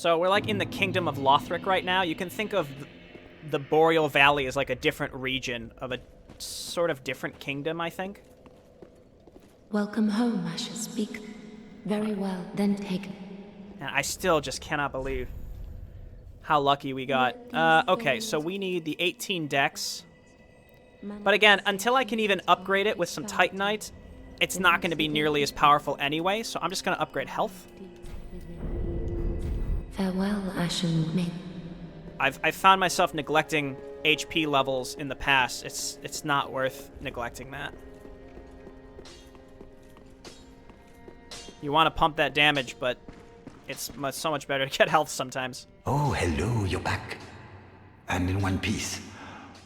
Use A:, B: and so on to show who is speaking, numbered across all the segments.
A: So we're like in the kingdom of Lothric right now. You can think of the Boreal Valley as like a different region of a sort of different kingdom, I think.
B: Welcome home, Asher. Speak. Very well, then take it.
A: And I still just cannot believe how lucky we got. Okay, so we need the 18 dex. But again, until I can even upgrade it with some Titanite, it's not going to be nearly as powerful anyway, so I'm just going to upgrade health.
B: Farewell, Ashen Maid.
A: I've found myself neglecting HP levels in the past. It's not worth neglecting that. You want to pump that damage, but it's so much better to get health sometimes.
C: Oh, hello, you're back. And in one piece.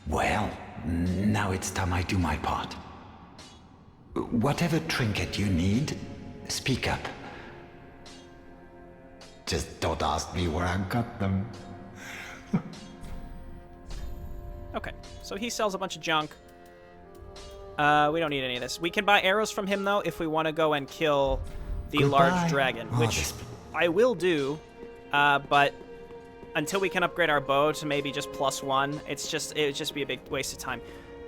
C: Well, now it's time I do my part. Whatever trinket you need, speak up. Just don't ask me where I got them.
A: Okay, so he sells a bunch of junk. We don't need any of this. We can buy arrows from him, though, if we want to go and kill the large dragon, which I will do, but until we can upgrade our bow to maybe just +1, it would just be a big waste of time.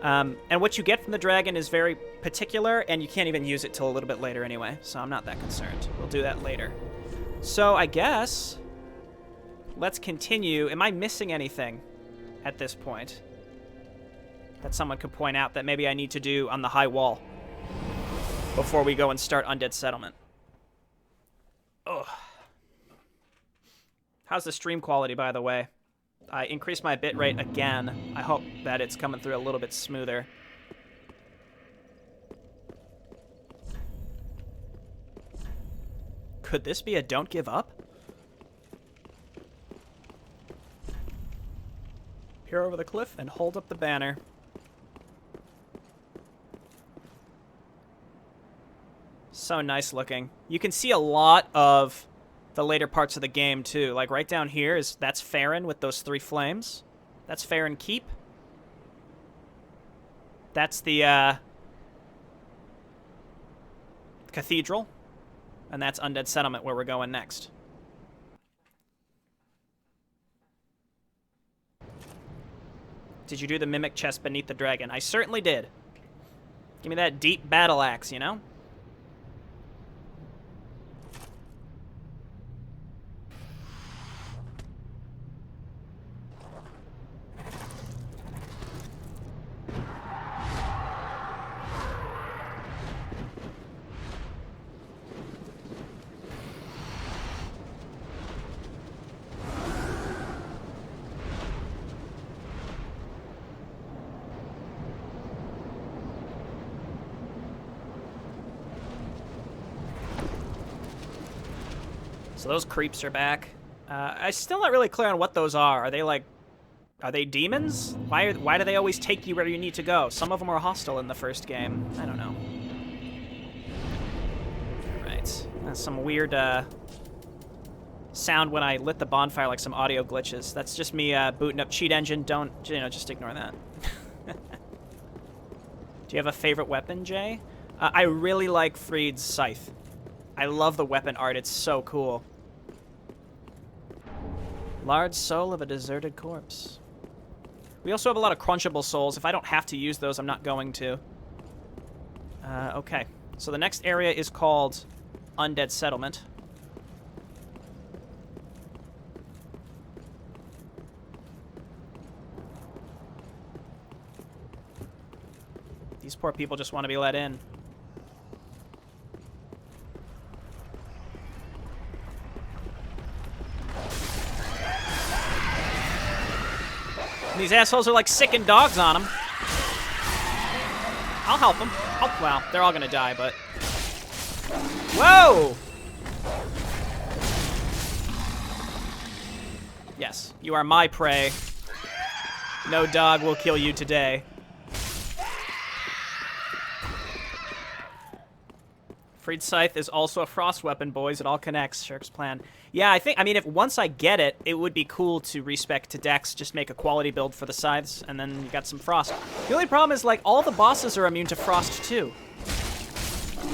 A: And what you get from the dragon is very particular, and you can't even use it till a little bit later anyway, so I'm not that concerned. We'll do that later. So I guess let's continue. Am I missing anything at this point that someone could point out that maybe I need to do on the high wall before we go and start Undead Settlement? Ugh. How's the stream quality, by the way? I increased my bitrate again. I hope that it's coming through a little bit smoother. Could this be a don't give up? Peer over the cliff and hold up the banner. So nice looking. You can see a lot of the later parts of the game too. Like right down here that's Farron with those 3 flames. That's Farron Keep. That's the cathedral. And that's Undead Settlement, where we're going next. Did you do the mimic chest beneath the dragon? I certainly did. Give me that deep battle axe, you know? So those creeps are back. I'm still not really clear on what those are. Are they demons? Why do they always take you where you need to go? Some of them are hostile in the first game. I don't know. Alright. That's some weird sound when I lit the bonfire, like some audio glitches. That's just me booting up Cheat Engine. Don't, just ignore that. Do you have a favorite weapon, Jay? I really like Freed's scythe. I love the weapon art. It's so cool. Large soul of a deserted corpse. We also have a lot of crunchable souls. If I don't have to use those, I'm not going to. Okay. So the next area is called Undead Settlement. These poor people just want to be let in. These assholes are like sicking dogs on them. I'll help them. Oh, well, they're all gonna die, but... Whoa! Yes, you are my prey. No dog will kill you today. Freed Scythe is also a frost weapon, boys. It all connects. Shirk's plan. Yeah, I mean, if once I get it, it would be cool to respec to Dex, just make a quality build for the scythes, and then you got some frost. The only problem is, like, all the bosses are immune to frost, too.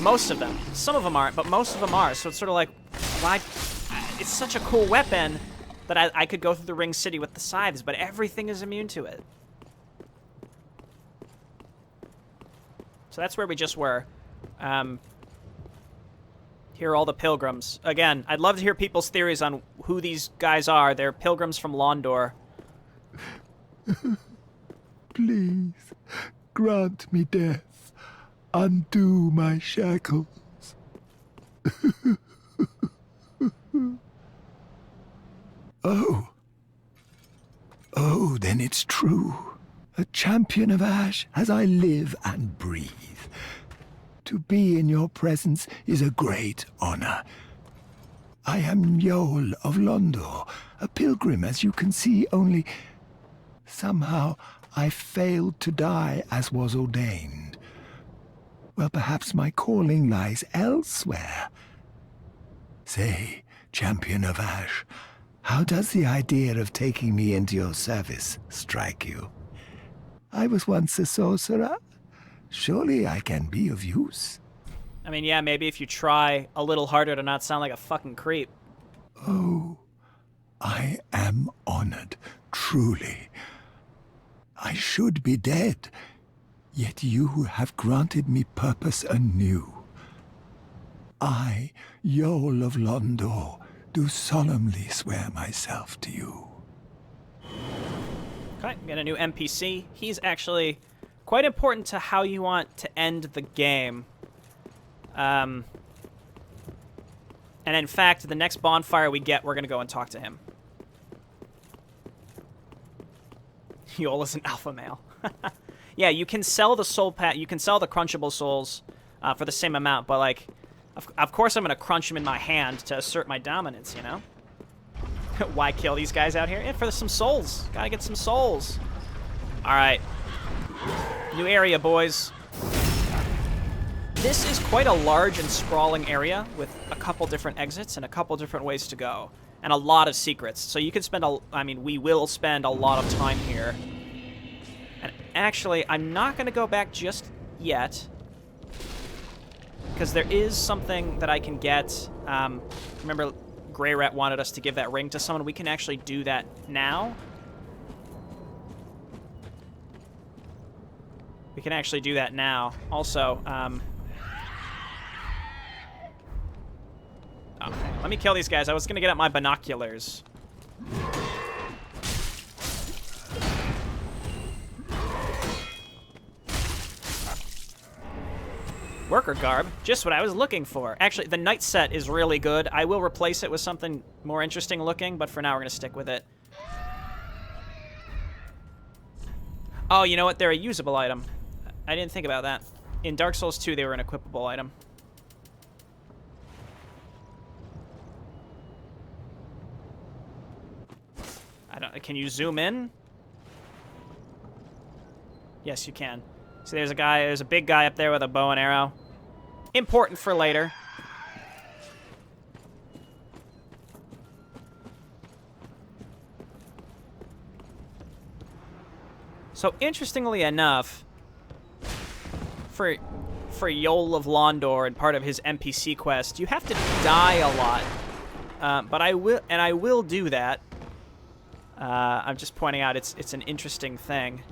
A: Most of them. Some of them aren't, but most of them are, so it's sort of like, why? it's such a cool weapon that I could go through the ring city with the scythes, but everything is immune to it. So that's where we just were. Here are all the pilgrims. Again, I'd love to hear people's theories on who these guys are. They're pilgrims from Londor.
D: Please, grant me death. Undo my shackles. Oh, then it's true. A champion of Ash as I live and breathe. To be in your presence is a great honor. I am Yol of Londor, a pilgrim, as you can see, only somehow I failed to die as was ordained. Well, perhaps my calling lies elsewhere. Say, champion of Ash, how does the idea of taking me into your service strike you? I was once a sorcerer. Surely I can be of use.
A: I mean, yeah, maybe if you try a little harder to not sound like a fucking creep.
D: Oh, I am honored, truly. I should be dead, yet you have granted me purpose anew. I, Yol of Londor, do solemnly swear myself to you.
A: Okay, we got a new NPC. He's actually quite important to how you want to end the game. And in fact, the next bonfire we get, we're going to go and talk to him. Yol is an alpha male. Yeah, you can sell the soul pat. You can sell the crunchable souls for the same amount, but like, of course I'm going to crunch them in my hand to assert my dominance, you know? Why kill these guys out here? Yeah, for some souls. Gotta get some souls. Alright. New area, boys. This is quite a large and sprawling area with a couple different exits and a couple different ways to go. And a lot of secrets. So you could spend we will spend a lot of time here. And actually, I'm not going to go back just yet. Because there is something that I can get. Remember, Grey Rat wanted us to give that ring to someone. We can actually do that now. We can actually do that now. Also, let me kill these guys. I was going to get out my binoculars. Worker garb, just what I was looking for. Actually, the night set is really good. I will replace it with something more interesting looking, but for now we're going to stick with it. Oh, you know what? They're a usable item. I didn't think about that. In Dark Souls 2, they were an equipable item. Can you zoom in? Yes, you can. See, there's a big guy up there with a bow and arrow. Important for later. So, interestingly enough, for Yol of Londor and part of his NPC quest, you have to die a lot. But I will do that. I'm just pointing out it's an interesting thing.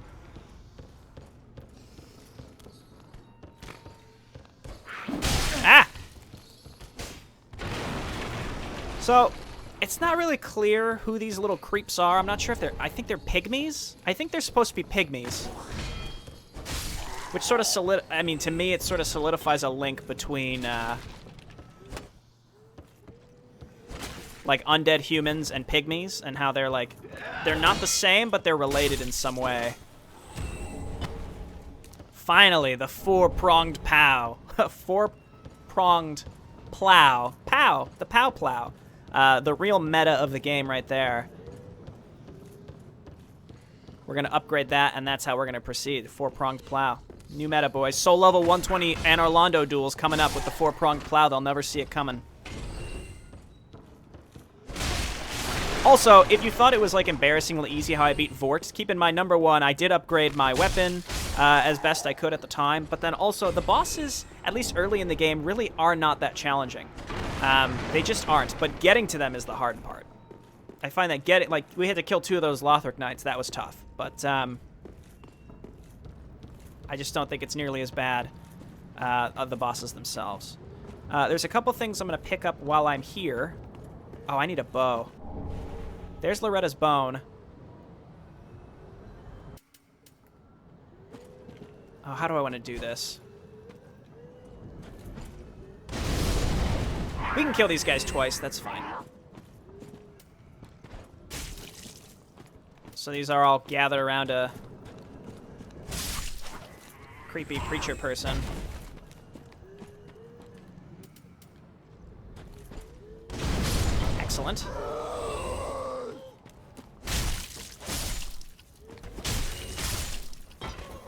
A: Ah! So, it's not really clear who these little creeps are. I'm not sure if I think they're pygmies? I think they're supposed to be pygmies. Which sort of to me, it sort of solidifies a link between, like, undead humans and pygmies, and how they're, like, they're not the same, but they're related in some way. Finally, the four-pronged POW. Four-pronged plow. POW. The POW plow. The real meta of the game right there. We're going to upgrade that, and that's how we're going to proceed. Four-pronged plow. New meta, boys. Soul level 120 and Orlando duels coming up with the four-pronged plow. They'll never see it coming. Also, if you thought it was like embarrassingly easy how I beat Vort, keep in mind, number one, I did upgrade my weapon as best I could at the time, but then also the bosses, at least early in the game, really are not that challenging. They just aren't, but getting to them is the hard part. I find that like, we had to kill 2 of those Lothric Knights. That was tough, but I just don't think it's nearly as bad of the bosses themselves. There's a couple things I'm going to pick up while I'm here. Oh, I need a bow. There's Loretta's bone. Oh, how do I want to do this? We can kill these guys twice, that's fine. So these are all gathered around a creepy preacher person. Excellent.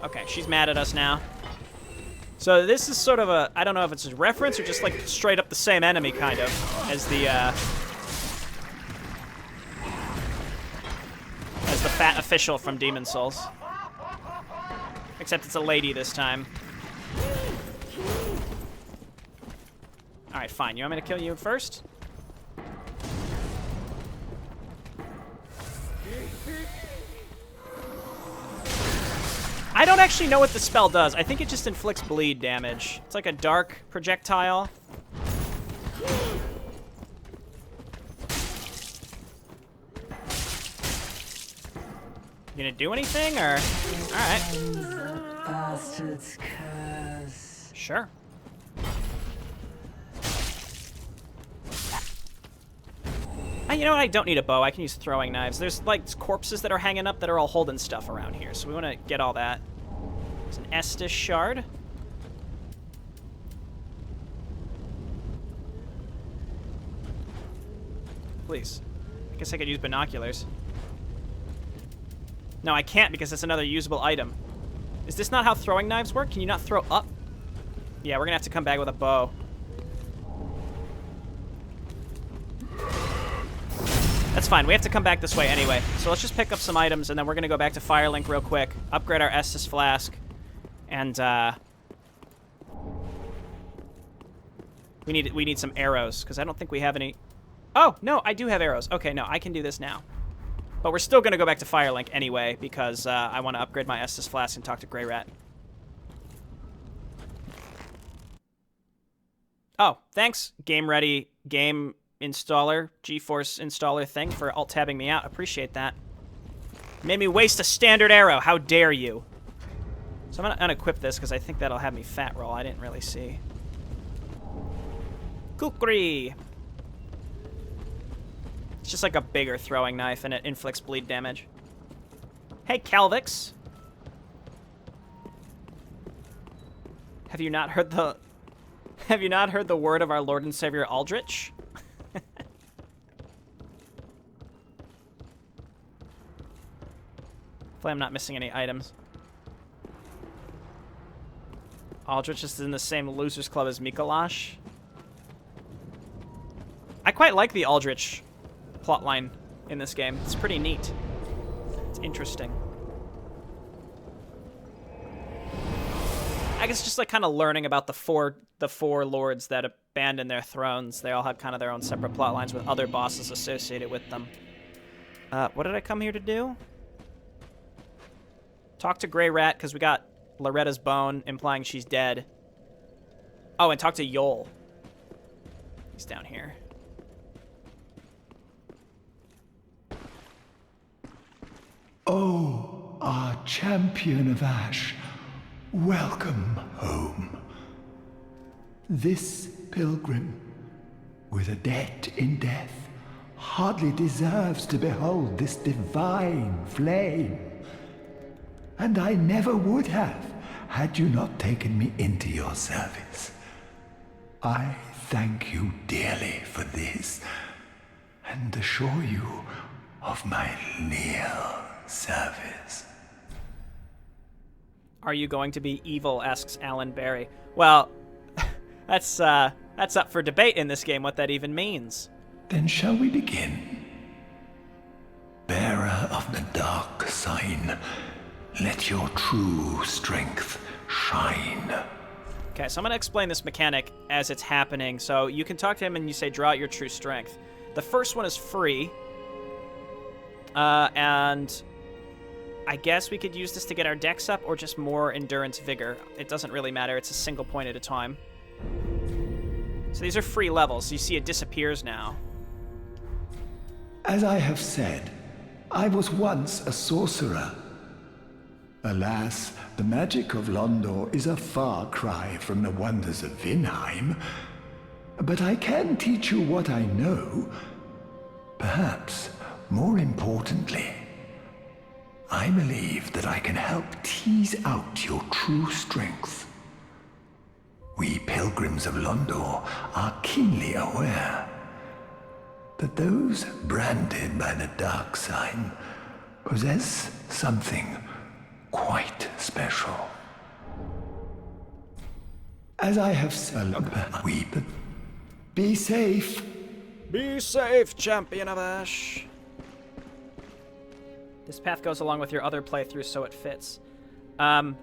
A: Okay, she's mad at us now. So this is sort of a, I don't know if it's a reference or just like straight up the same enemy, kind of, as the fat official from Demon Souls. Except it's a lady this time. Alright, fine. You want me to kill you first? I don't actually know what the spell does. I think it just inflicts bleed damage. It's like a dark projectile. You gonna do anything, or? Alright.
E: Bastard's curse.
A: Sure. You know what? I don't need a bow. I can use throwing knives. There's, like, corpses that are hanging up that are all holding stuff around here, so we want to get all that. There's an Estus shard. Please. I guess I could use binoculars. No, I can't because it's another usable item. Is this not how throwing knives work? Can you not throw up? Yeah, we're going to have to come back with a bow. That's fine. We have to come back this way anyway. So let's just pick up some items, and then we're going to go back to Firelink real quick, upgrade our Estus flask, and we need some arrows, because I don't think we have any... Oh, no, I do have arrows. Okay, no, I can do this now. But we're still going to go back to Firelink anyway, because I want to upgrade my Estus flask and talk to Grey Rat. Oh, thanks, Game Ready, Game Installer, GeForce Installer thing for alt-tabbing me out. Appreciate that. Made me waste a standard arrow. How dare you? So I'm going to unequip this, because I think that'll have me fat roll. I didn't really see. Kukri! It's just like a bigger throwing knife, and it inflicts bleed damage. Hey, Calvix. Have you not heard the word of our Lord and Savior Aldrich? Hopefully I'm not missing any items. Aldrich is in the same losers club as Mikolash. I quite like the Aldrich plotline in this game. It's pretty neat. It's interesting. I guess just like kind of learning about the four lords that abandoned their thrones. They all have kind of their own separate plot lines with other bosses associated with them. What did I come here to do? Talk to Grey Rat, because we got Loretta's bone, implying she's dead. Oh, and talk to Yol. He's down here.
D: Oh, our champion of Ash, welcome home. This pilgrim, with a debt in death, hardly deserves to behold this divine flame. And I never would have, had you not taken me into your service. I thank you dearly for this, and assure you of my leal service.
A: Are you going to be evil? Asks Alan Barry. Well, that's up for debate in this game, what that even means.
D: Then shall we begin? Bearer of the dark sign, let your true strength shine.
A: Okay, so I'm going to explain this mechanic as it's happening. So you can talk to him and you say, draw out your true strength. The first one is free. And I guess we could use this to get our dex up or just more endurance vigor. It doesn't really matter. It's a single point at a time. So these are free levels. You see it disappears now.
D: As I have said, I was once a sorcerer. Alas, the magic of Londor is a far cry from the wonders of Vinheim. But I can teach you what I know. Perhaps, more importantly, I believe that I can help tease out your true strength. We pilgrims of Londor are keenly aware that those branded by the dark sign possess something quite special. As I have said, be safe.
A: Be safe, champion of Ash. This path goes along with your other playthroughs, so it fits. I'll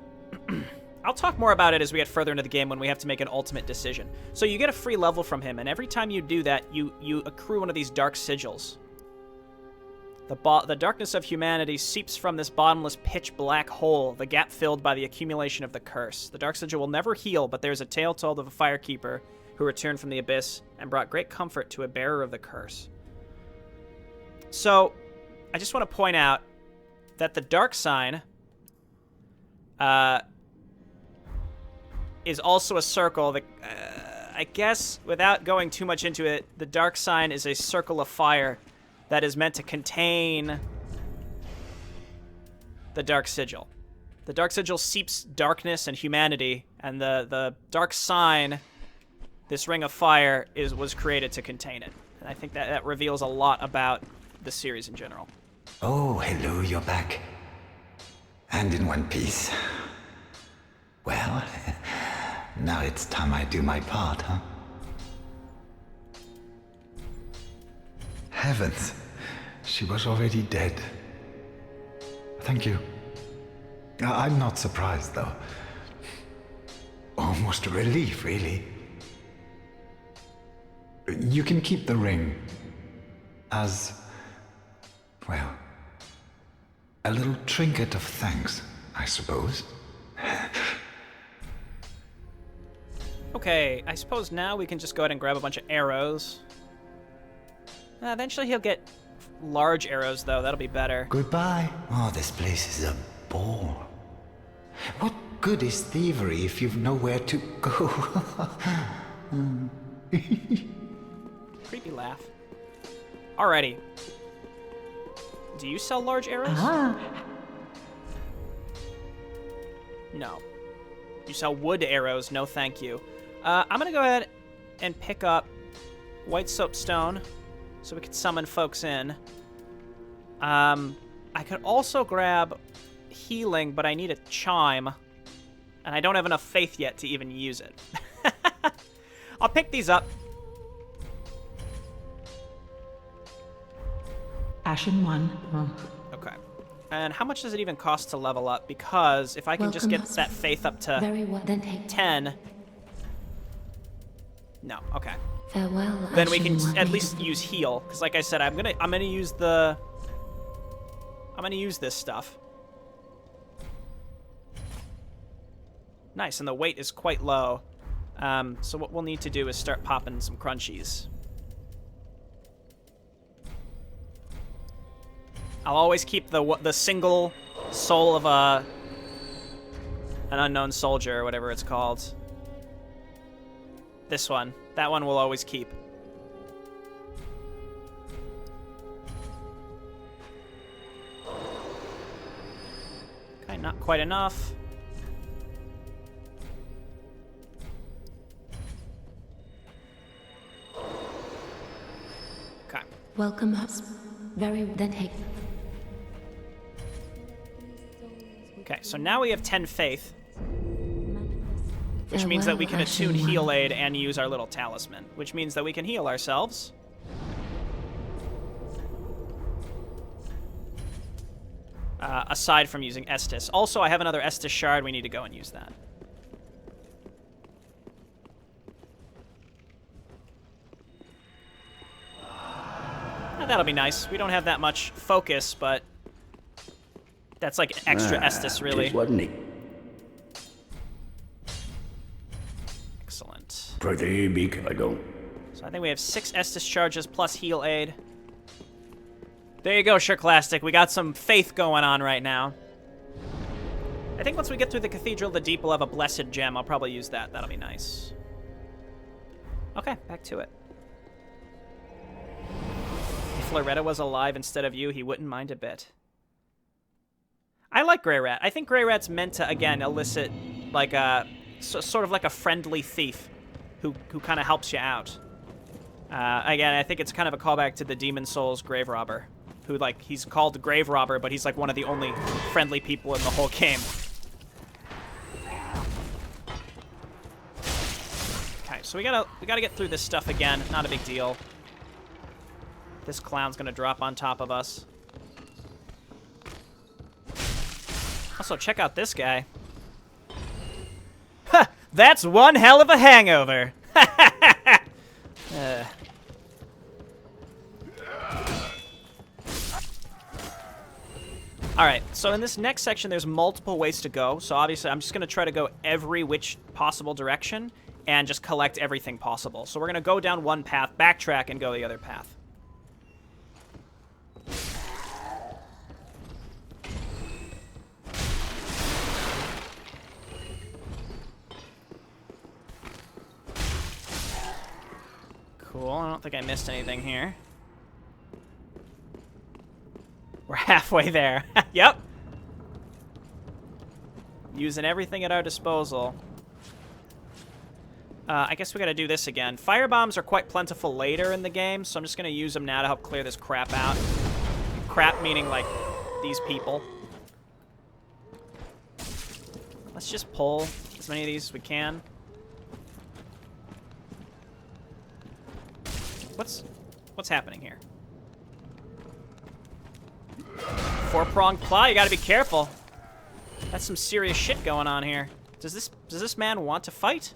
A: talk more about it as we get further into the game when we have to make an ultimate decision. So you get a free level from him, and every time you do that, you accrue one of these dark sigils. The darkness of humanity seeps from this bottomless pitch-black hole, the gap filled by the accumulation of the curse. The dark sigil will never heal, but there's a tale told of a firekeeper who returned from the abyss and brought great comfort to a bearer of the curse. So, I just want to point out that the dark sign is also a circle. I guess, without going too much into it, the dark sign is a circle of fire that is meant to contain the dark sigil. The dark sigil seeps darkness and humanity, and the dark sign, this ring of fire, was created to contain it. And I think that reveals a lot about the series in general.
C: Oh, hello, you're back. And in one piece. Well, now it's time I do my part, huh? Heavens, she was already dead. Thank you. I'm not surprised, though. Almost a relief, really. You can keep the ring as, well, a little trinket of thanks, I suppose.
A: Okay, I suppose now we can just go ahead and grab a bunch of arrows. Eventually he'll get large arrows, though. That'll be better.
C: Goodbye. Oh, this place is a bore. What good is thievery if you've nowhere to go?
A: Creepy laugh. Alrighty. Do you sell large arrows? No. You sell wood arrows? No, thank you. I'm gonna go ahead and pick up white soapstone so we can summon folks in. I could also grab healing, but I need a chime, and I don't have enough faith yet to even use it. I'll pick these up.
E: Ashen 1. Oh.
A: Okay. And how much does it even cost to level up? Because if I can just get that faith up to
B: Very well, then take
A: 10... No, okay.
B: Farewell.
A: Then we can
B: Ashen
A: at
B: One.
A: least use heal, because like I said, I'm gonna use this stuff. Nice, and the weight is quite low. So what we'll need to do is start popping some crunchies. I'll always keep the single soul of an unknown soldier, or whatever it's called. This one. That one we'll always keep. Okay, not quite enough. Okay.
B: Welcome, host. Very then take.
A: Okay, so now we have 10 faith, which means that we can
B: Farewell,
A: attune
B: Ashen
A: heal
B: One.
A: aid and use our little talisman, which means that we can heal ourselves. Aside from using Estus. Also, I have another Estus shard. We need to go and use that. that'll be nice. We don't have that much focus, but that's like extra Estus, really.
F: Wasn't it?
A: Excellent.
F: Pretty big, I don't.
A: So I think we have 6 Estus charges plus heal aid. There you go, Shirklastic. We got some faith going on right now. I think once we get through the Cathedral of the Deep, we'll have a Blessed Gem. I'll probably use that. That'll be nice. Okay, back to it. If Loretta was alive instead of you, he wouldn't mind a bit. I like Grey Rat. I think Grey Rat's meant to, again, elicit like a sort of like a friendly thief who kind of helps you out. Again, I think it's kind of a callback to the Demon Souls Grave Robber, who, like, he's called Grave Robber, but he's like one of the only friendly people in the whole game. Okay, so we gotta get through this stuff again. Not a big deal. This clown's gonna drop on top of us. Also, check out this guy. Ha! That's one hell of a hangover! Alright, so in this next section, there's multiple ways to go. So obviously, I'm just going to try to go every which possible direction and just collect everything possible. So we're going to go down one path, backtrack, and go the other path. Cool, I don't think I missed anything here. We're halfway there. Yep. Using everything at our disposal. I guess we gotta do this again. Firebombs are quite plentiful later in the game, so I'm just gonna use them now to help clear this crap out. Crap meaning, like, these people. Let's just pull as many of these as we can. What's happening here? 4-pronged claw, you gotta be careful. That's some serious shit going on here. Does this man want to fight?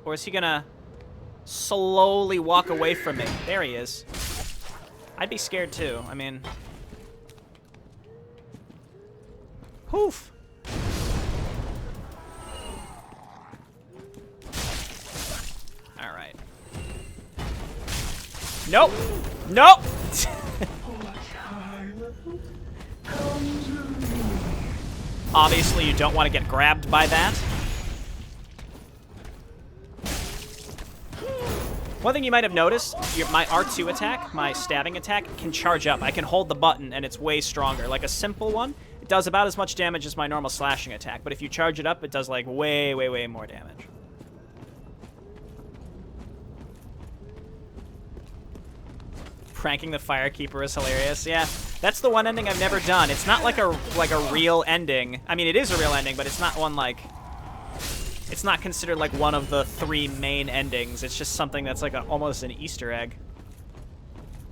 A: Or is he gonna slowly walk away from me? There he is. I'd be scared too, I mean... Poof! Alright. Nope! Nope! Obviously, you don't want to get grabbed by that. One thing you might have noticed, my R2 attack, my stabbing attack, can charge up. I can hold the button, and it's way stronger. Like a simple one, it does about as much damage as my normal slashing attack, but if you charge it up, it does, like, way, way, way more damage. Pranking the Firekeeper is hilarious. Yeah, that's the one ending I've never done. It's not like a real ending. I mean, it is a real ending, but it's not one like... It's not considered like one of the 3 main endings. It's just something that's like almost an Easter egg.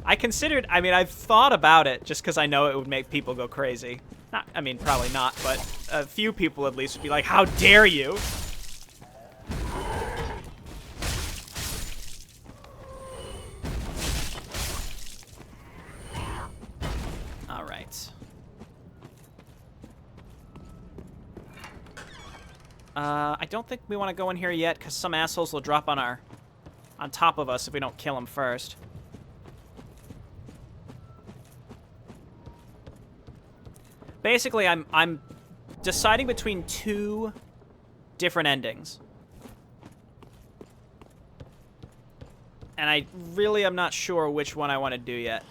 A: I mean, I've thought about it just because I know it would make people go crazy. Not, I mean, probably not, but a few people at least would be like, how dare you? I don't think we want to go in here yet, because some assholes will drop on top of us if we don't kill them first. Basically, I'm deciding between 2 different endings. And I really am not sure which one I want to do yet.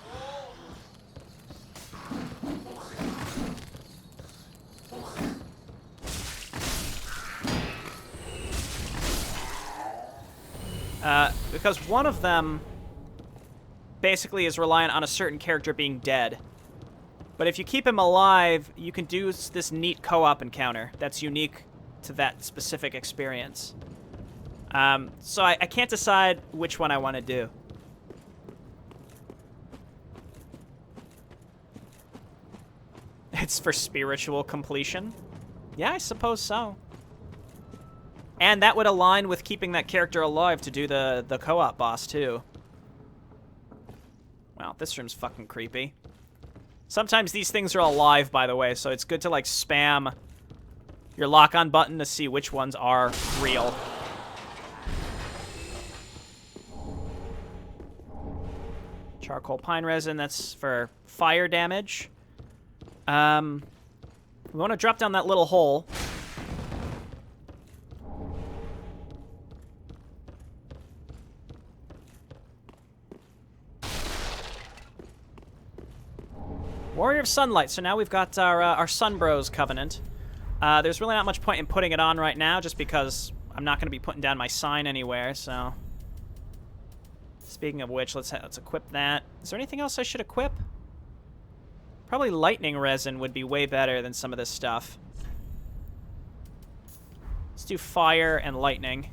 A: Because one of them basically is reliant on a certain character being dead. But if you keep him alive, you can do this neat co-op encounter that's unique to that specific experience. So I can't decide which one I want to do. It's for spiritual completion? Yeah, I suppose so. And that would align with keeping that character alive to do the co-op boss, too. Well, This room's fucking creepy. Sometimes these things are alive, by the way, so it's good to, like, spam your lock-on button to see which ones are real. Charcoal pine resin, that's for fire damage. We want to drop down that little hole. Warrior of Sunlight. So now we've got our Sunbros Covenant. There's really not much point in putting it on right now, just because I'm not going to be putting down my sign anywhere, so... Speaking of which, let's equip that. Is there anything else I should equip? Probably lightning resin would be way better than some of this stuff. Let's do fire and lightning.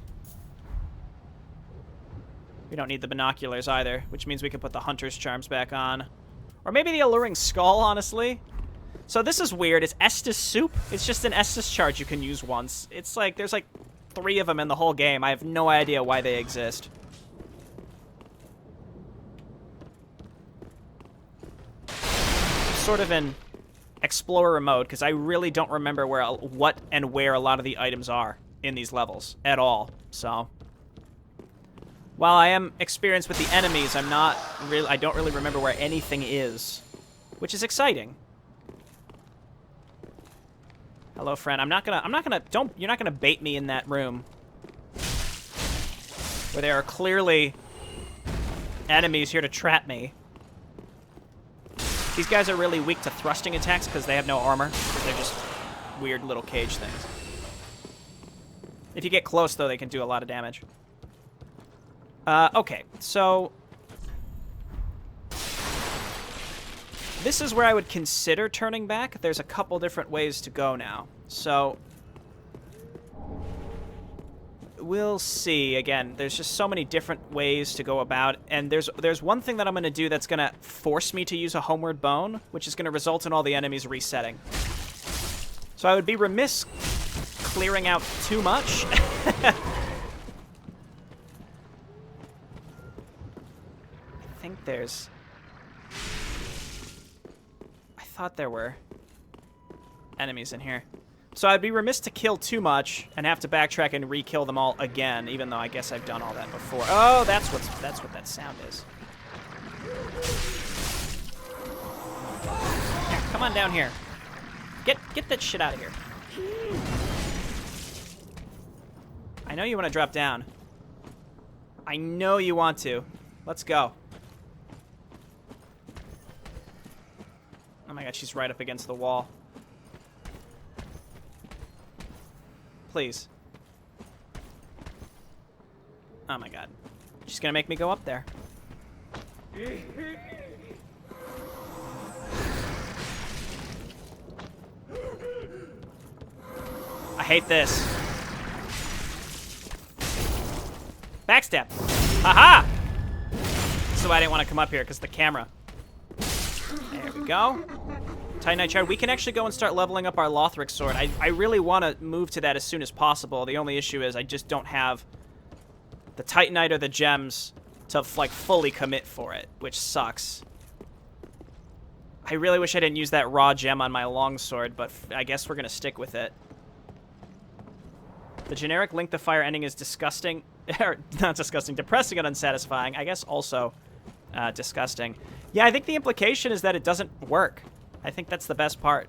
A: We don't need the binoculars either, which means we can put the hunter's charms back on. Or maybe the alluring skull, honestly. So this is weird. It's Estus soup. It's just an Estus charge you can use once. It's like, there's like 3 of them in the whole game. I have no idea why they exist. Sort of in explorer mode, because I really don't remember what and where a lot of the items are in these levels at all. So while I am experienced with the enemies, I don't really remember where anything is, which is exciting. Hello, friend. You're not gonna bait me in that room where there are clearly enemies here to trap me. These guys are really weak to thrusting attacks because they have no armor. They're just weird little cage things. If you get close, though, they can do a lot of damage. Okay, so... This is where I would consider turning back. There's a couple different ways to go now. So... We'll see. Again, there's just so many different ways to go about it. And there's one thing that I'm going to do that's going to force me to use a homeward bone, which is going to result in all the enemies resetting. So I would be remiss clearing out too much. I think there's... I thought there were enemies in here. So I'd be remiss to kill too much and have to backtrack and re-kill them all again, even though I guess I've done all that before. Oh, that's what that sound is. Yeah, come on down here. Get that shit out of here. I know you want to drop down. I know you want to. Let's go. Oh my god, she's right up against the wall. Please. Oh my god. She's gonna make me go up there. I hate this. Backstab. Haha! This is why I didn't want to come up here, because the camera. There we go. Titanite shard. We can actually go and start leveling up our Lothric sword. I really want to move to that as soon as possible. The only issue is I just don't have the Titanite or the gems to, like, fully commit for it, which sucks. I really wish I didn't use that raw gem on my longsword, but I guess we're going to stick with it. The generic Link the Fire ending is disgusting. Not disgusting. Depressing and unsatisfying. I guess also disgusting. Yeah, I think the implication is that it doesn't work. I think that's the best part.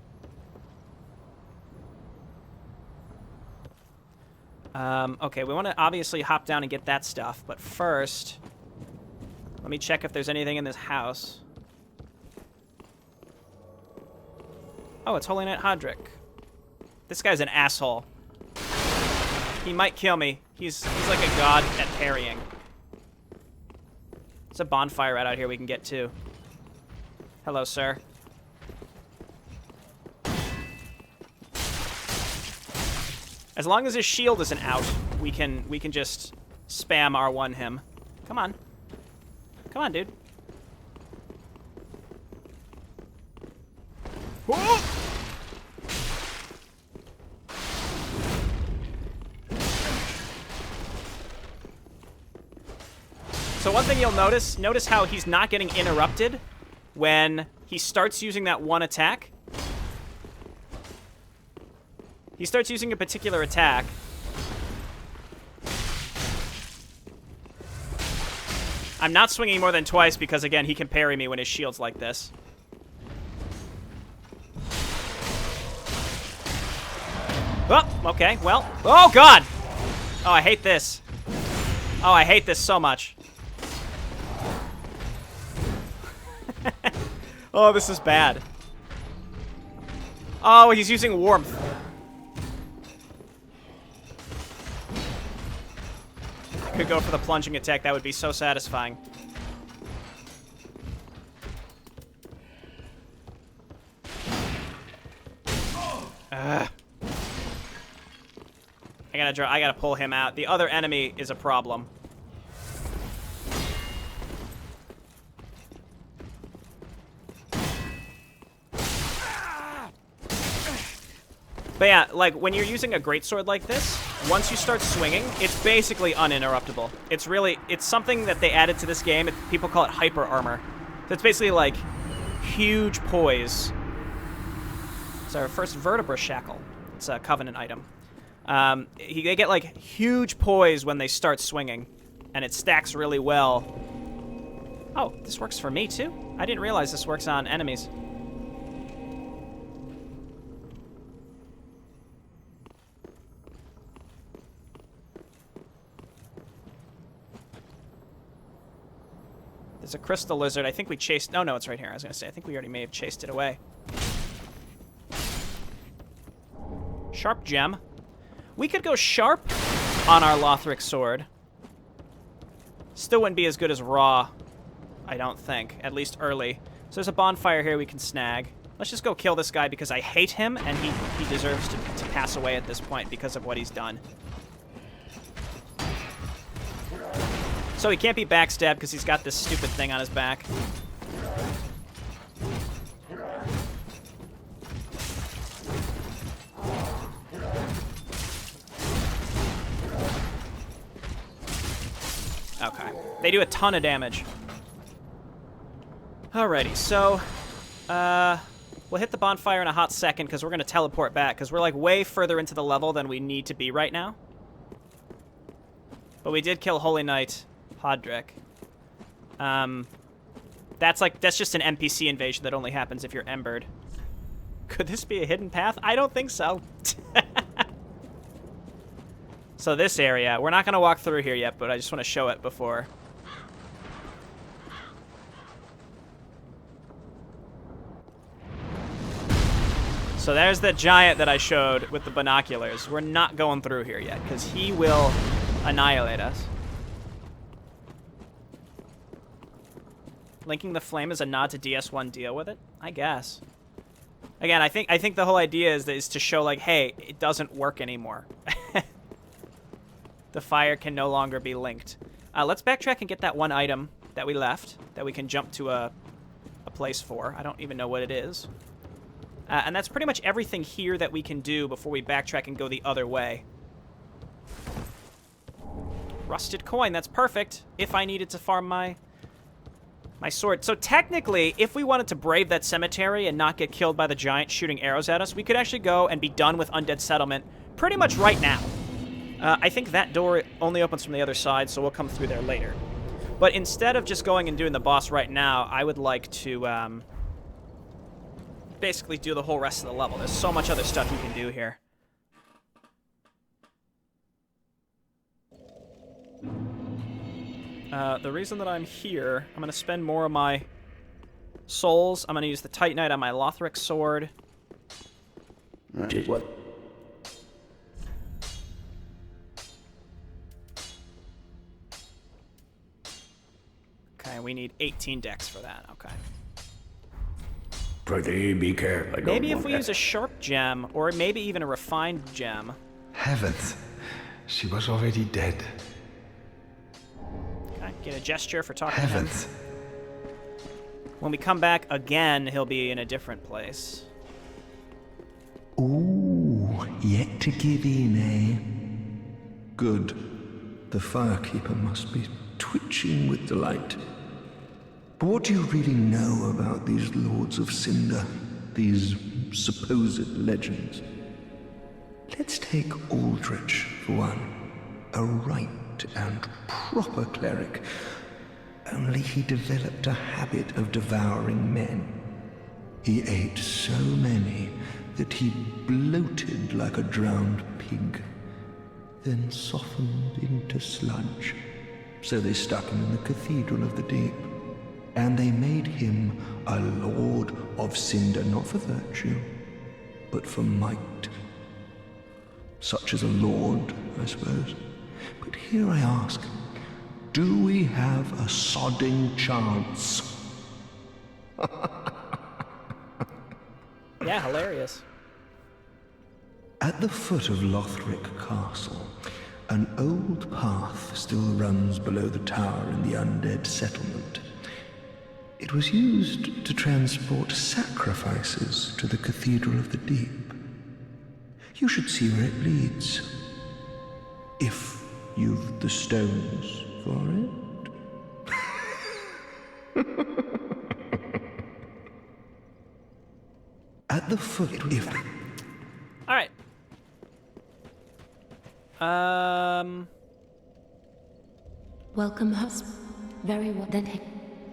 A: Okay, we want to obviously hop down and get that stuff, but first, let me check if there's anything in this house. Oh, it's Holy Knight Hodrick. This guy's an asshole. He might kill me. He's like a god at parrying. There's a bonfire right out here we can get to. Hello, sir. As long as his shield isn't out, we can just spam R1 him. Come on. Come on, dude. Whoa! So So one thing you'll notice how he's not getting interrupted when he starts using that one attack. He starts using a particular attack. I'm not swinging more than twice because, again, he can parry me when his shield's like this. Oh, okay, well. Oh, God! Oh, I hate this. Oh, I hate this so much. Oh, this is bad. Oh, he's using warmth. I could go for the plunging attack. That would be so satisfying. Ugh. I gotta pull him out. The other enemy is a problem. But yeah, like, when you're using a greatsword like this, once you start swinging, it's basically uninterruptible. It's something that they added to this game. People call it hyper armor. So it's basically like huge poise. It's our first vertebra shackle. It's a covenant item. They get like huge poise when they start swinging, and it stacks really well. Oh, this works for me too? I didn't realize this works on enemies. There's a crystal lizard. I think we chased... Oh, no, it's right here. I was going to say, I think we already may have chased it away. Sharp gem. We could go sharp on our Lothric sword. Still wouldn't be as good as raw, I don't think. At least early. So there's a bonfire here we can snag. Let's just go kill this guy because I hate him, and he deserves to pass away at this point because of what he's done. So he can't be backstabbed because he's got this stupid thing on his back. Okay. They do a ton of damage. Alrighty, so... we'll hit the bonfire in a hot second because we're going to teleport back because we're like way further into the level than we need to be right now. But we did kill Holy Knight Hodrick. That's just an NPC invasion that only happens if you're embered. Could this be a hidden path? I don't think so. So this area, we're not going to walk through here yet, but I just want to show it before. So there's the giant that I showed with the binoculars. We're not going through here yet, because he will annihilate us. Linking the flame is a nod to DS1 deal with it? I guess. Again, I think the whole idea is to show, like, hey, it doesn't work anymore. The fire can no longer be linked. Let's backtrack and get that one item that we left that we can jump to a place for. I don't even know what it is. And that's pretty much everything here that we can do before we backtrack and go the other way. Rusted coin, that's perfect. If I needed to farm my sword. So technically, if we wanted to brave that cemetery and not get killed by the giant shooting arrows at us, we could actually go and be done with Undead Settlement pretty much right now. I think that door only opens from the other side, so we'll come through there later. But instead of just going and doing the boss right now, I would like to basically do the whole rest of the level. There's so much other stuff you can do here. The reason that I'm here, I'm going to spend more of my souls. I'm going to use the Titanite on my Lothric sword.
F: What?
A: Okay, we need 18 dex for that. Okay.
F: Prithee, be careful.
A: Maybe if we use a sharp gem, or maybe even a refined gem.
D: Heavens, she was already dead.
A: Okay, get a gesture for talking to him.
D: Heavens.
A: When we come back again, he'll be in a different place.
G: Ooh, yet to give in, eh? Good. The firekeeper must be
F: twitching with delight. But what do you really know about these Lords of Cinder, these supposed legends? Let's take Aldrich for one, a right and proper cleric, only he developed a habit of devouring men. He ate so many that he bloated like a drowned pig, then softened into sludge. So they stuck him in the Cathedral of the Deep, and they made him a Lord of Cinder, not for virtue, but for might. Such as a lord, I suppose. But here I ask, do we have a sodding chance?
A: Yeah, hilarious.
F: At the foot of Lothric Castle, an old path still runs below the tower in the undead settlement. It was used to transport sacrifices to the Cathedral of the Deep. You should see where it leads, if you've the stones for it. At the foot, if...
A: All right.
B: Welcome, host. Very well. Then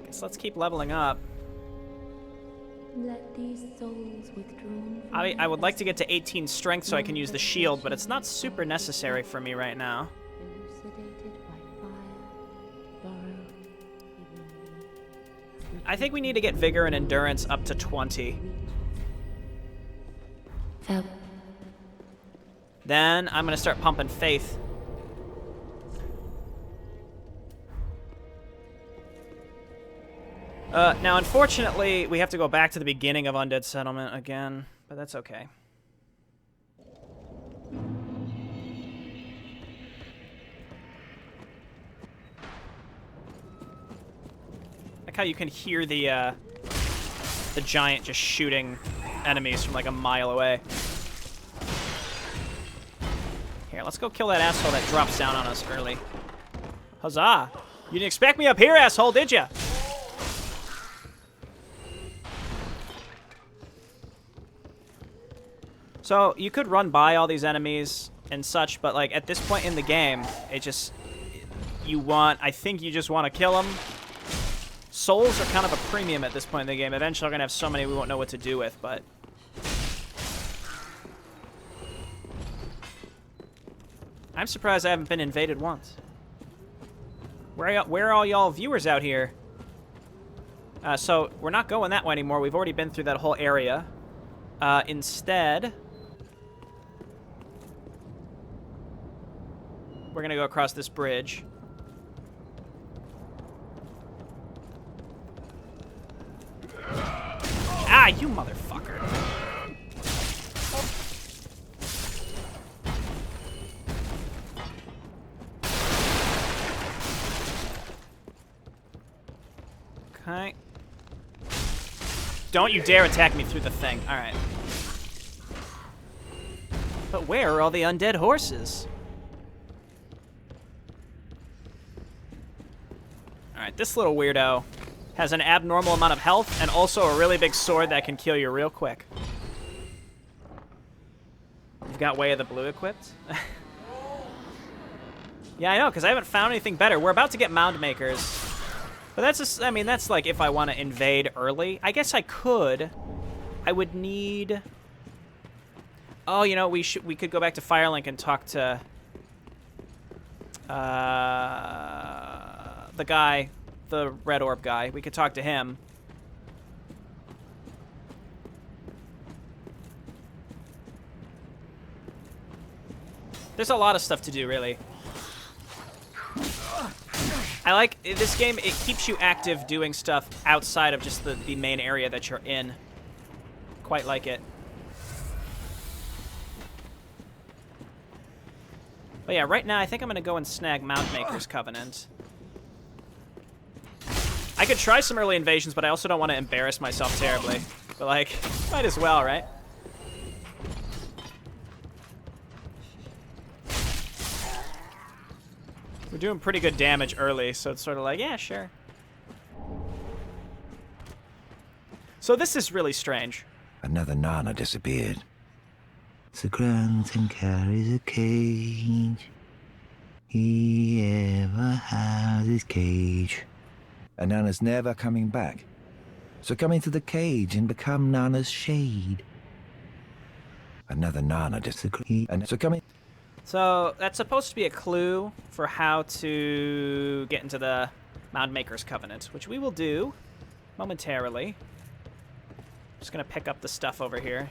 A: Guess let's keep leveling up.
B: let these souls withdrawn.
A: I would like to get to 18 strength so I can use the shield, but it's not super necessary for me right now.
B: Elucidated by fire, borrowed,
A: I think we need to get vigor and endurance up to 20.
B: fell.
A: Then I'm gonna start pumping faith. Now, unfortunately, we have to go back to the beginning of Undead Settlement again, but that's okay. Like how you can hear the giant just shooting enemies from like a mile away. Here, let's go kill that asshole that drops down on us early. Huzzah! You didn't expect me up here, asshole, did ya? So, you could run by all these enemies and such, but like at this point in the game, it just... I think you just want to kill them. Souls are kind of a premium at this point in the game. Eventually we're going to have so many we won't know what to do with, but... I'm surprised I haven't been invaded once. Where are all y'all viewers out here? So, we're not going that way anymore. We've already been through that whole area. Instead... we're gonna go across this bridge. Ah, you motherfucker. Okay. Don't you dare attack me through the thing. All right. But where are all the undead horses? All right, this little weirdo has an abnormal amount of health and also a really big sword that can kill you real quick. You've got Way of the Blue equipped? Yeah, I know, because I haven't found anything better. We're about to get mound makers. But that's just, I mean, that's like if I want to invade early. I guess I could. I would need... Oh, you know, we could go back to Firelink and talk to... the guy, the red orb guy. We could talk to him. There's a lot of stuff to do, really. I like this game. It keeps you active doing stuff outside of just the main area that you're in. Quite like it. But yeah, right now I think I'm gonna go and snag Mound Maker's Covenant. I could try some early invasions, but I also don't want to embarrass myself terribly. But like, might as well, right? We're doing pretty good damage early, so it's sort of like, yeah, sure. So this is really strange.
D: Another Nana disappeared.
G: The grunting carries a cage. He ever has his cage.
D: And Nana's never coming back. So come into the cage and become Nana's shade. Another Nana disappeared. And so come in.
A: So that's supposed to be a clue for how to get into the Mound Maker's Covenant, which we will do momentarily. Just gonna pick up the stuff over here.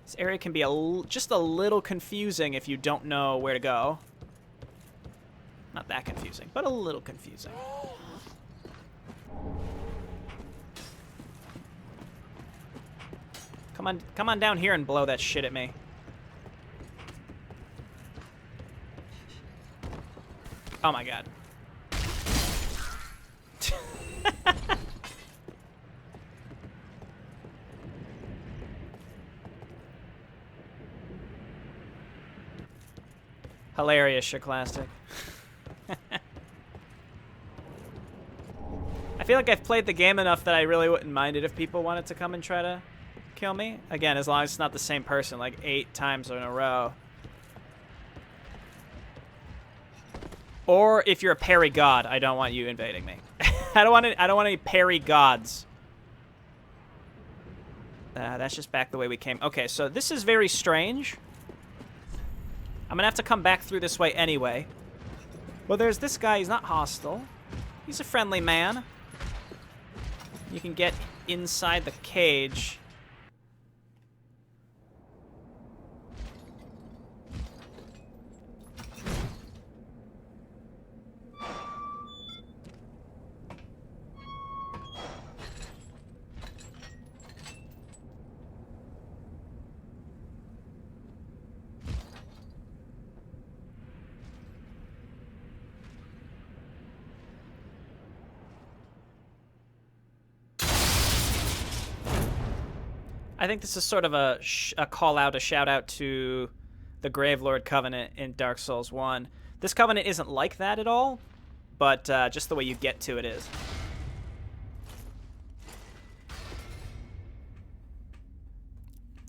A: This area can be just a little confusing if you don't know where to go. Not that confusing, but a little confusing. Come on down here and blow that shit at me. Oh my god. Hilarious, Shaklastic. I feel like I've played the game enough that I really wouldn't mind it if people wanted to come and try to kill me. Again, as long as it's not the same person, like 8 times in a row. Or if you're a parry god, I don't want you invading me. I don't want any parry gods. That's just back the way we came. Okay, so this is very strange. I'm gonna have to come back through this way anyway. Well, there's this guy. He's not hostile. He's a friendly man. You can get inside the cage. I think this is sort of a call out, a shout out to the Gravelord Covenant in Dark Souls 1. This Covenant isn't like that at all, but just the way you get to it is.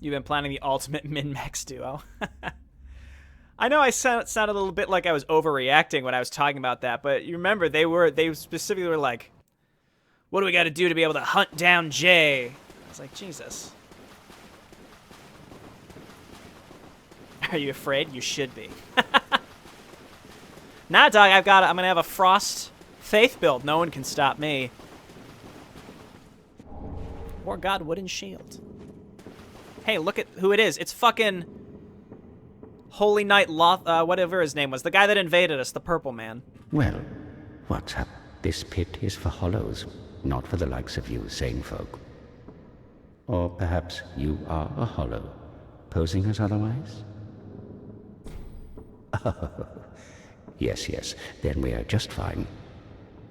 A: You've been planning the ultimate min-max duo. I know I sounded a little bit like I was overreacting when I was talking about that, but you remember they specifically were like, what do we got to do to be able to hunt down Jay? I was like, Jesus. Are you afraid? You should be. Nah, dog, I'm gonna have a Frost Faith build. No one can stop me. War God Wooden Shield. Hey, look at who it is. It's fucking Holy Knight Loth, whatever his name was. The guy that invaded us, the purple man.
H: Well, what's up? This pit is for hollows, not for the likes of you sane folk. Or perhaps you are a hollow, posing as otherwise? Oh, yes, then we are just fine.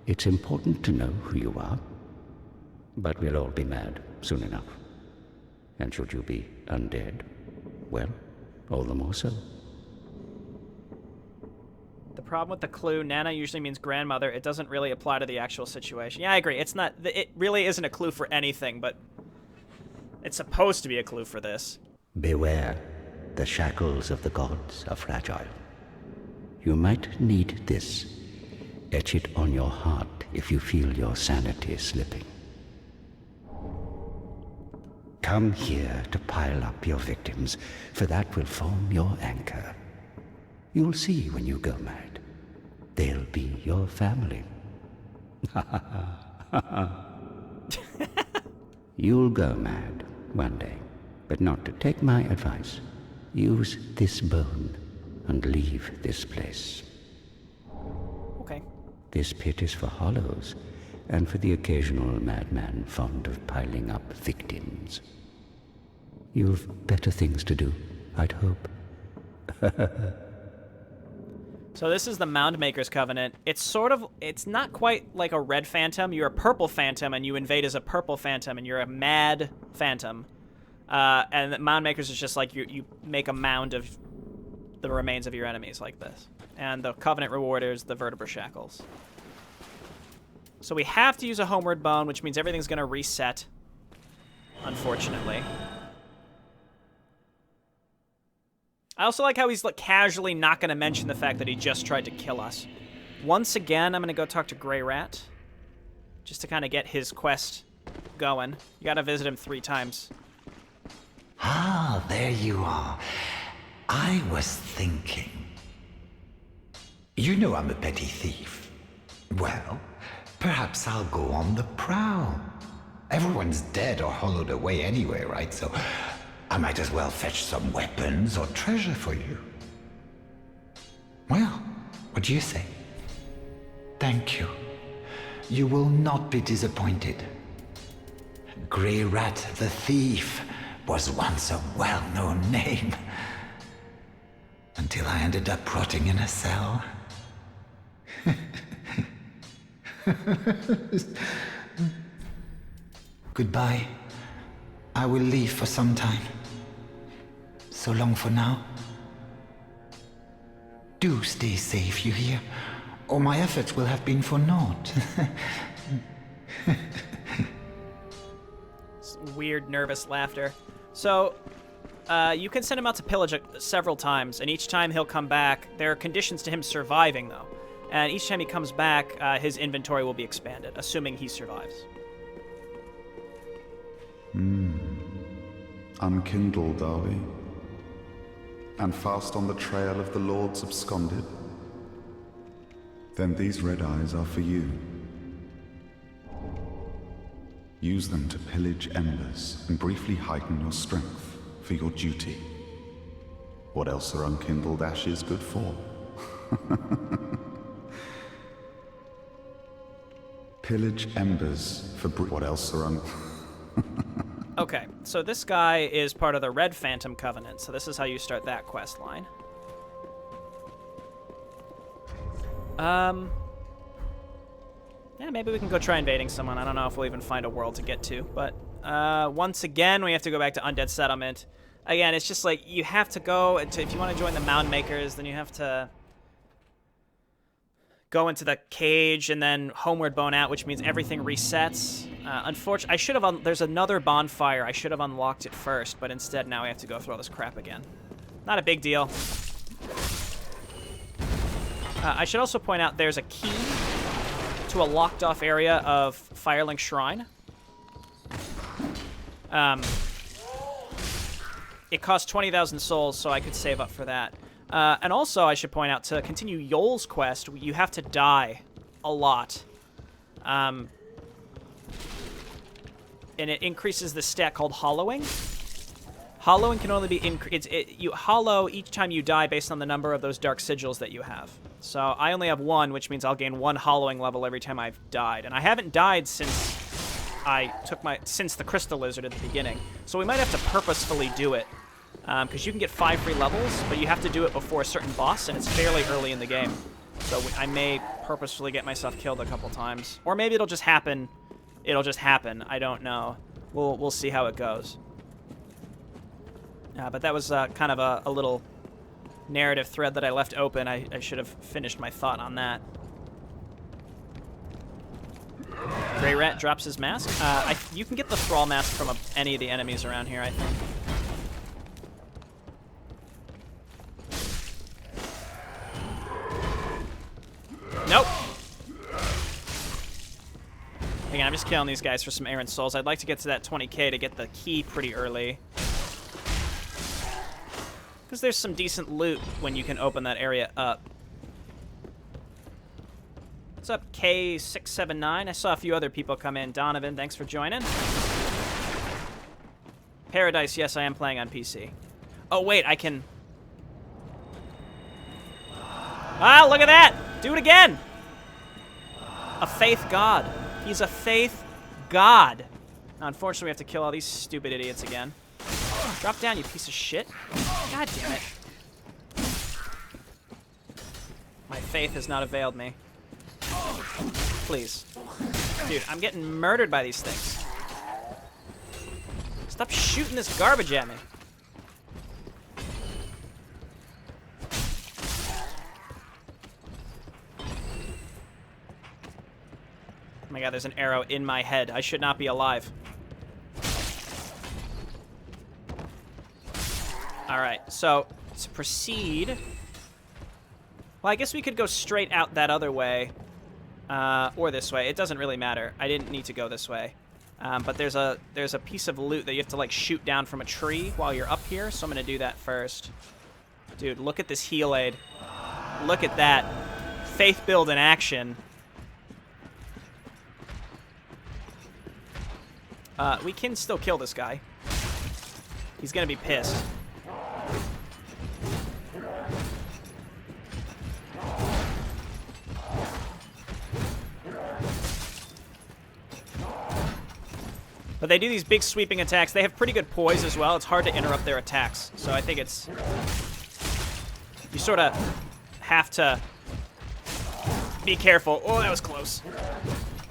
H: It's important to know who you are, but we'll all be mad soon enough. And should you be undead, well, all the more so.
A: The problem with the clue, Nana usually means grandmother. It doesn't really apply to the actual situation. Yeah, I agree. It's not. It really isn't a clue for anything, but it's supposed to be a clue for this.
H: Beware, the shackles of the gods are fragile. You might need this. Etch it on your heart if you feel your sanity slipping. Come here to pile up your victims, for that will form your anchor. You'll see when you go mad. They'll be your family. You'll go mad one day, but not to take my advice. Use this bone and leave this place.
A: Okay.
H: This pit is for hollows, and for the occasional madman fond of piling up victims. You've better things to do, I'd hope.
A: So this is the Mound Maker's Covenant. It's not quite like a red phantom. You're a purple phantom, and you invade as a purple phantom, and you're a mad phantom. And the mound makers is just like you make a mound of the remains of your enemies like this. And the covenant rewarders, the vertebra shackles. So we have to use a homeward bone, which means everything's going to reset, unfortunately. I also like how he's like casually not going to mention the fact that he just tried to kill us. Once again, I'm going to go talk to Grey Rat, just to kind of get his quest going. You got to visit him 3 times.
C: Ah, there you are. I was thinking. You know I'm a petty thief. Well, perhaps I'll go on the prowl. Everyone's dead or hollowed away anyway, right? So I might as well fetch some weapons or treasure for you. Well, what do you say? Thank you. You will not be disappointed. Grey Rat the Thief was once a well-known name. Until I ended up rotting in a cell. Goodbye. I will leave for some time. So long for now. Do stay safe, you hear? Or my efforts will have been for naught.
A: Weird, nervous laughter. So, you can send him out to Pillage several times, and each time he'll come back. There are conditions to him surviving, though. And each time he comes back, his inventory will be expanded, assuming he survives.
I: Unkindled, are we? And fast on the trail of the Lords absconded? Then these red eyes are for you. Use them to pillage embers and briefly heighten your strength for your duty. What else are unkindled ashes good for? Pillage embers for what else are
A: Okay, so this guy is part of the Red Phantom Covenant, so this is how you start that quest line. Yeah, maybe we can go try invading someone. I don't know if we'll even find a world to get to, but once again, we have to go back to Undead Settlement. Again, it's just like, you have to go, if you want to join the Mound Makers, then you have to go into the cage and then homeward bone out, which means everything resets. Unfortunately, I should have, there's another bonfire. I should have unlocked it first, but instead now we have to go through all this crap again. Not a big deal. I should also point out there's a key to a locked off area of Firelink Shrine. It costs 20,000 souls, so I could save up for that. And also, I should point out, to continue Yoel's quest, you have to die a lot. And it increases the stat called Hollowing. Hollowing can only be you hollow each time you die based on the number of those dark sigils that you have. So I only have 1, which means I'll gain 1 hollowing level every time I've died. And I haven't died since since the Crystal Lizard at the beginning. So we might have to purposefully do it. Because you can get 5 free levels, but you have to do it before a certain boss, and it's fairly early in the game. So I may purposefully get myself killed a couple times. Or maybe it'll just happen. It'll just happen. I don't know. We'll see how it goes. But that was kind of a little narrative thread that I left open. I should have finished my thought on that. Grey Rat drops his mask. You can get the Sprawl mask from any of the enemies around here, I think. Nope. Again, I'm just killing these guys for some errant souls. I'd like to get to that 20k to get the key pretty early. Because there's some decent loot when you can open that area up. What's up, K679? I saw a few other people come in. Donovan, thanks for joining. Paradise, yes, I am playing on PC. Oh, wait, I can... Ah, look at that! Do it again! A faith god. He's a faith god. Now, unfortunately, we have to kill all these stupid idiots again. Drop down, you piece of shit. God damn it. My faith has not availed me. Please. Dude, I'm getting murdered by these things. Stop shooting this garbage at me. Oh my god, there's an arrow in my head. I should not be alive. Alright, so to proceed... Well, I guess we could go straight out that other way. Or this way. It doesn't really matter. I didn't need to go this way. But there's a piece of loot that you have to, like, shoot down from a tree while you're up here, so I'm going to do that first. Dude, look at this heal aid. Look at that. Faith build in action. We can still kill this guy. He's going to be pissed. But they do these big sweeping attacks. They have pretty good poise as well. It's hard to interrupt their attacks. So I think it's... You sort of have to be careful. Oh, that was close.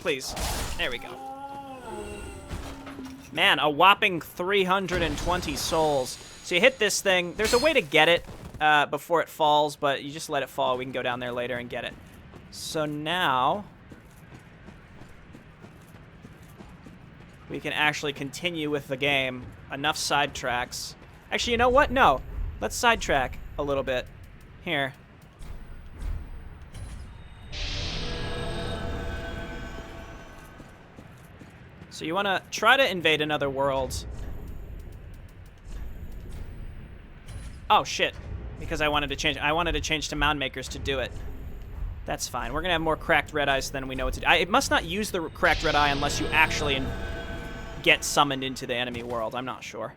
A: Please. There we go. Man, a whopping 320 souls. So you hit this thing. There's a way to get it before it falls, but you just let it fall. We can go down there later and get it. So now... we can actually continue with the game. Enough sidetracks. Actually, you know what? No. Let's sidetrack a little bit. Here. So you want to try to invade another world. Oh, shit. Because I wanted to change. I wanted to change to mound makers to do it. That's fine. We're going to have more cracked red eyes than we know what to do. It must not use the cracked red eye unless you actually... get summoned into the enemy world. I'm not sure.